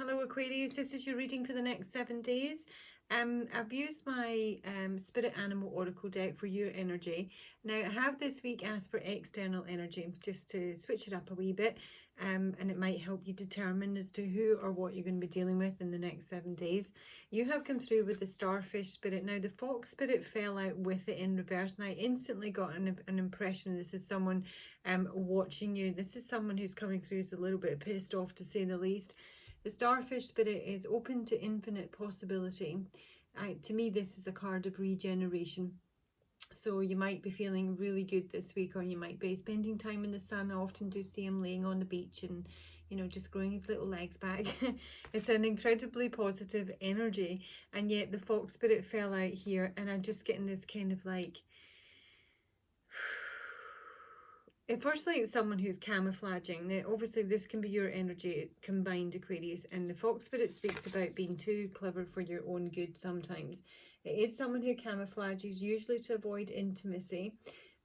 Hello Aquarius, this is your reading for the next 7 days. I've used my Spirit Animal Oracle deck for your energy. Now I have this week asked for external energy just to switch it up a wee bit, and it might help you determine as to who or what you're going to be dealing with in the next 7 days. You have come through with the Starfish Spirit. Now the Fox Spirit fell out with it in reverse, and I instantly got an impression this is someone watching you. This is someone who's coming through who's a little bit pissed off, to say the least. The Starfish Spirit is open to infinite possibility. To me, this is a card of regeneration. So you might be feeling really good this week, or you might be spending time in the sun. I often do see him laying on the beach and, you know, just growing his little legs back. It's an incredibly positive energy. And yet the Fox Spirit fell out here, and I'm just getting this kind of like... Firstly, it's someone who's camouflaging. Now, obviously, this can be your energy combined, Aquarius, and the Fox Spirit speaks about being too clever for your own good sometimes. It is someone who camouflages, usually to avoid intimacy.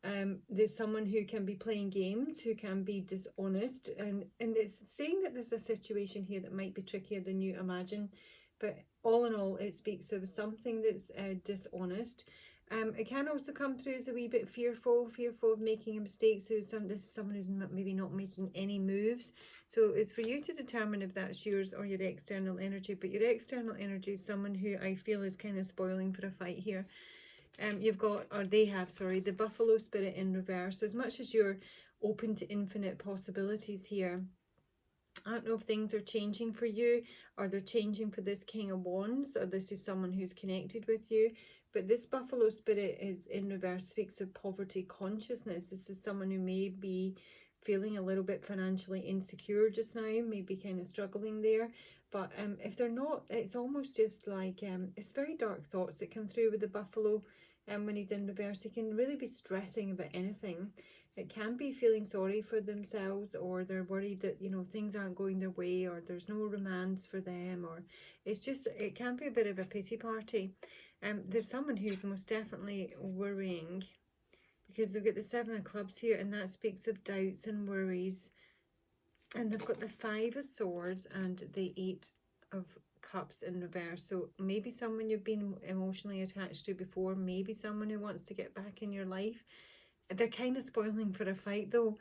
There's someone who can be playing games, who can be dishonest, and it's saying that there's a situation here that might be trickier than you imagine, but all in all, it speaks of something that's dishonest. It can also come through as a wee bit fearful of making a mistake. So this is someone who's maybe not making any moves. So it's for you to determine if that's yours or your external energy. But your external energy is someone who I feel is kind of spoiling for a fight here. You've got, or they have, sorry, the Buffalo Spirit in reverse. So as much as you're open to infinite possibilities here, I don't know if things are changing for you, or they're changing for this King of Wands, or this is someone who's connected with you. But this Buffalo Spirit is in reverse, speaks of poverty consciousness. This is someone who may be feeling a little bit financially insecure just now, maybe kind of struggling there. But if they're not, it's almost just like, it's very dark thoughts that come through with the Buffalo. When he's in reverse, he can really be stressing about anything. It can be feeling sorry for themselves, or they're worried that, you know, things aren't going their way, or there's no romance for them, or it's just, it can be a bit of a pity party. There's someone who's most definitely worrying, because they've got the 7 of Clubs here, and that speaks of doubts and worries. And they've got the 5 of Swords and the 8 of Cups in reverse. So maybe someone you've been emotionally attached to before, maybe someone who wants to get back in your life. They're kind of spoiling for a fight though.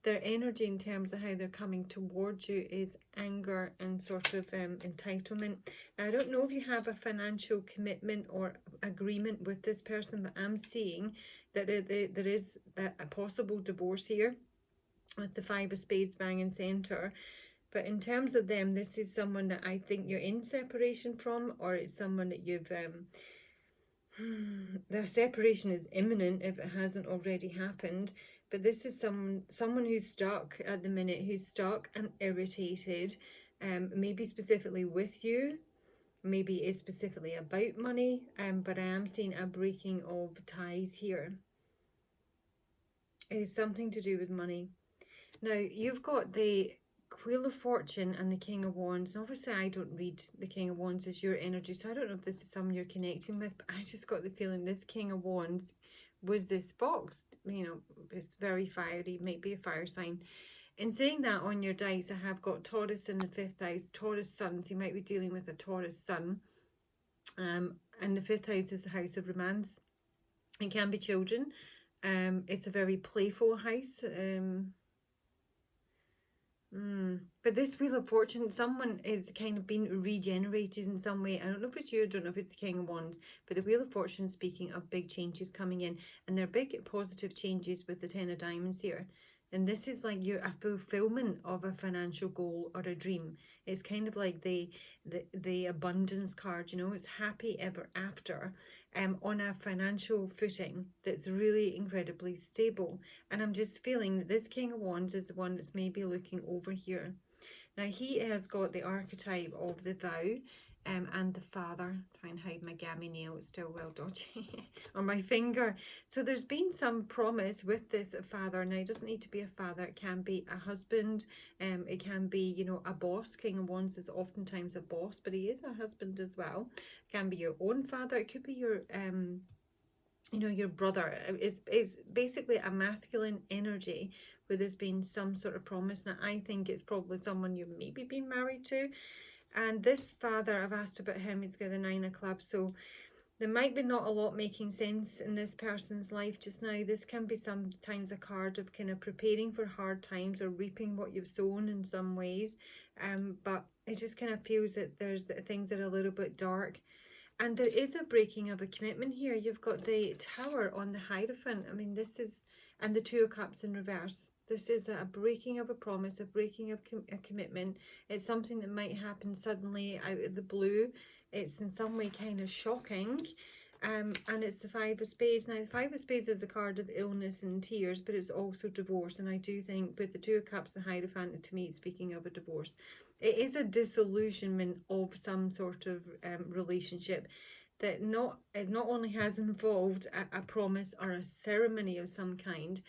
Their energy in terms of how they're coming towards you is anger and sort of entitlement. Now, I don't know if you have a financial commitment or agreement with this person, but I'm seeing that there is a possible divorce here with the 5 of Spades bang and centre. But in terms of them, this is someone that I think you're in separation from, or it's someone that you've... their separation is imminent if it hasn't already happened. But this is someone who's stuck at the minute, who's stuck and irritated, maybe specifically with you, maybe it's specifically about money, but I am seeing a breaking of ties here. It is something to do with money. Now, you've got the Wheel of Fortune and the King of Wands. And obviously, I don't read the King of Wands as your energy, so I don't know if this is someone you're connecting with, but I just got the feeling this King of Wands was this fox. You know, it's very fiery, might be a fire sign. In saying that, on your dice, I have got Taurus in the 5th house, Taurus sun, so you might be dealing with a Taurus sun. And the 5th house is the house of romance. It can be children. It's a very playful house. But this Wheel of Fortune, someone is kind of being regenerated in some way. I don't know if it's you, I don't know if it's the King of Wands, but the Wheel of Fortune speaking of big changes coming in, and they're big positive changes with the 10 of Diamonds here. And this is like a fulfillment of a financial goal or a dream. It's kind of like the abundance card, you know, it's happy ever after, on a financial footing that's really incredibly stable. And I'm just feeling that this King of Wands is the one that's maybe looking over here. Now, he has got the archetype of the vow and the father. Try and hide my gammy nail, it's still well dodgy, on my finger. So there's been some promise with this father. Now, it doesn't need to be a father, it can be a husband, it can be, you know, a boss. King of Wands is oftentimes a boss, but he is a husband as well. It can be your own father, it could be your you know, your brother. It's basically a masculine energy where there's been some sort of promise. Now, I think it's probably someone you've maybe been married to. And this father, I've asked about him, he's got the 9 of clubs, so there might be not a lot making sense in this person's life just now. This can be sometimes a card of kind of preparing for hard times or reaping what you've sown in some ways. But it just kind of feels that there's things that are a little bit dark. And there is a breaking of a commitment here. You've got the Tower on the Hierophant. I mean, this is, and the 2 of Cups in reverse. This is a breaking of a promise, a breaking of a commitment. It's something that might happen suddenly out of the blue. It's in some way kind of shocking. And it's the 5 of Spades. Now, the 5 of Spades is a card of illness and tears, but it's also divorce. And I do think with the 2 of Cups, the Hierophant, to me, it's speaking of a divorce. It is a disillusionment of some sort of relationship that not only has involved a promise or a ceremony of some kind,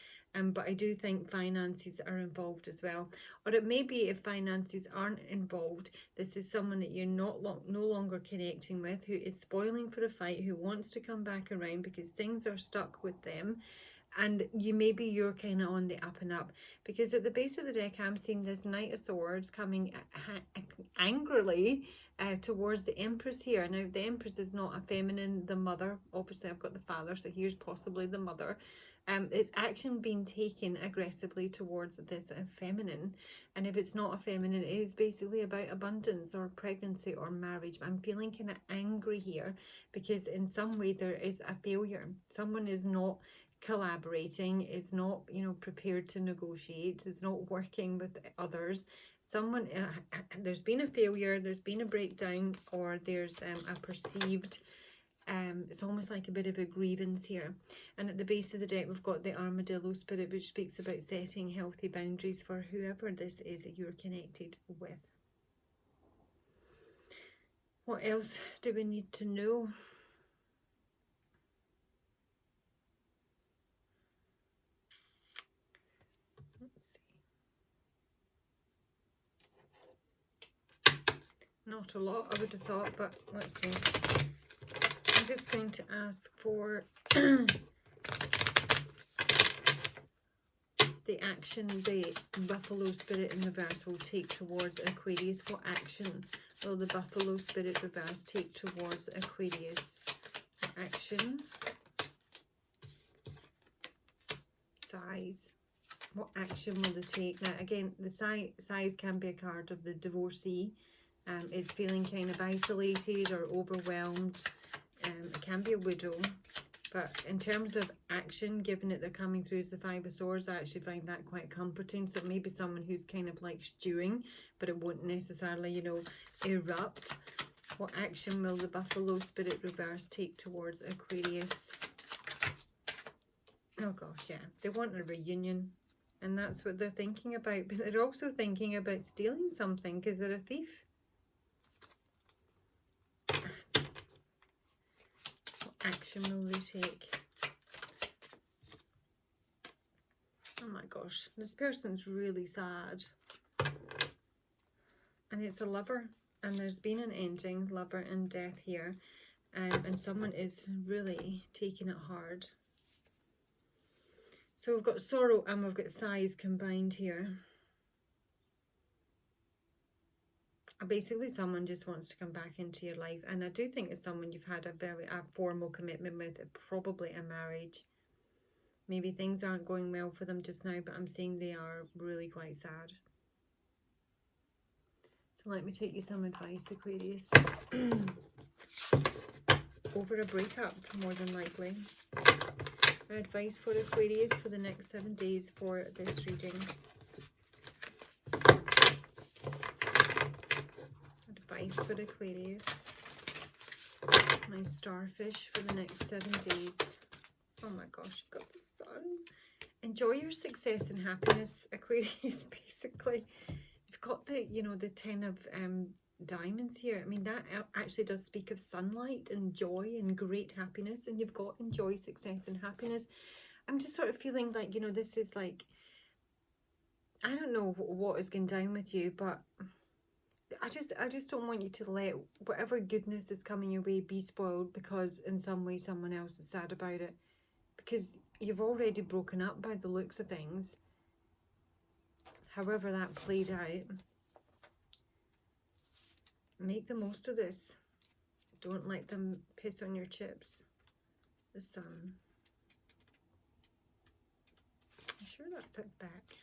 but I do think finances are involved as well. Or it may be if finances aren't involved, this is someone that you're no longer connecting with, who is spoiling for a fight, who wants to come back around because things are stuck with them. And you're kind of on the up and up, because at the base of the deck I'm seeing this Knight of Swords coming angrily towards the Empress here. Now the Empress is not a feminine, the mother, obviously I've got the father, so here's possibly the mother. It's action being taken aggressively towards this feminine, and if it's not a feminine, it is basically about abundance or pregnancy or marriage. I'm feeling kind of angry here because in some way there is a failure. Someone is not collaborating, it's not, you know, prepared to negotiate, it's not working with others. Someone there's been a failure, there's been a breakdown, or there's a perceived it's almost like a bit of a grievance here. And at the base of the deck we've got the Armadillo Spirit, which speaks about setting healthy boundaries for whoever this is that you're connected with. What else do we need to know? Not a lot, I would have thought, but let's see. I'm just going to ask for the action the Buffalo Spirit in reverse will take towards Aquarius. What action will the Buffalo Spirit reverse take towards Aquarius? What action? Size. What action will they take? Now again, the size can be a card of the divorcee. It's feeling kind of isolated or overwhelmed. It can be a widow, but in terms of action, given that they're coming through as the 5 of Swords, I actually find that quite comforting. So maybe someone who's kind of like stewing, but it won't necessarily, you know, erupt. What action will the Buffalo Spirit reverse take towards Aquarius? Oh gosh, yeah, they want a reunion, and that's what they're thinking about, but they're also thinking about stealing something because they're a thief. Action will they take? Oh my gosh, this person's really sad, and it's a lover, and there's been an ending, lover and death here, and someone is really taking it hard. So we've got sorrow and we've got sighs combined here. Basically someone just wants to come back into your life, and I do think it's someone you've had a formal commitment with, probably a marriage. Maybe things aren't going well for them just now, but I'm saying they are really quite sad. So let me take you some advice, Aquarius. Over a breakup, more than likely. Advice for Aquarius for the next 7 days for this reading. Advice for Aquarius. My starfish for the next 7 days. Oh my gosh, you've got the sun. Enjoy your success and happiness, Aquarius, basically. You've got the, you know, the 10 of diamonds here. I mean, that actually does speak of sunlight and joy and great happiness, and you've got enjoy, success and happiness. I'm just sort of feeling like, you know, this is like, I don't know what is going down with you, but I just don't want you to let whatever goodness is coming your way be spoiled because in some way someone else is sad about it, because you've already broken up by the looks of things, however that played out. Make the most of this. Don't let them piss on your chips. The Sun. I'm sure that's at back.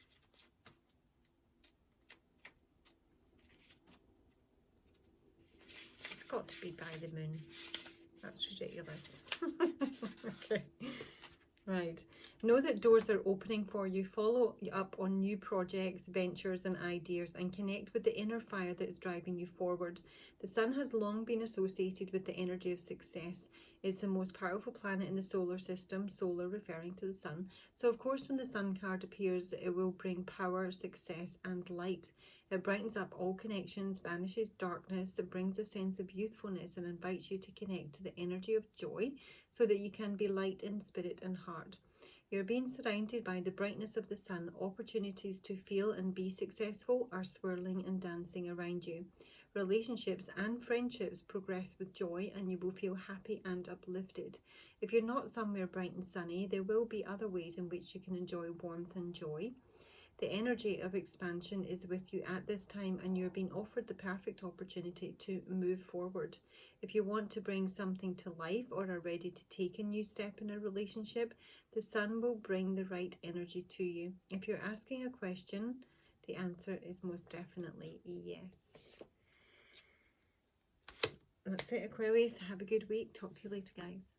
It's got to be by the moon. That's ridiculous. Okay. Right. Know that doors are opening for you. Follow up on new projects, ventures and ideas, and connect with the inner fire that is driving you forward. The Sun has long been associated with the energy of success. It's the most powerful planet in the solar system, solar referring to the Sun. So of course when the Sun card appears, it will bring power, success and light. It brightens up all connections, banishes darkness, it brings a sense of youthfulness and invites you to connect to the energy of joy so that you can be light in spirit and heart. You're being surrounded by the brightness of the Sun. Opportunities to feel and be successful are swirling and dancing around you. Relationships and friendships progress with joy and you will feel happy and uplifted. If you're not somewhere bright and sunny, there will be other ways in which you can enjoy warmth and joy. The energy of expansion is with you at this time and you're being offered the perfect opportunity to move forward. If you want to bring something to life or are ready to take a new step in a relationship, the Sun will bring the right energy to you. If you're asking a question, the answer is most definitely yes. That's it, Aquarius. Have a good week. Talk to you later, guys.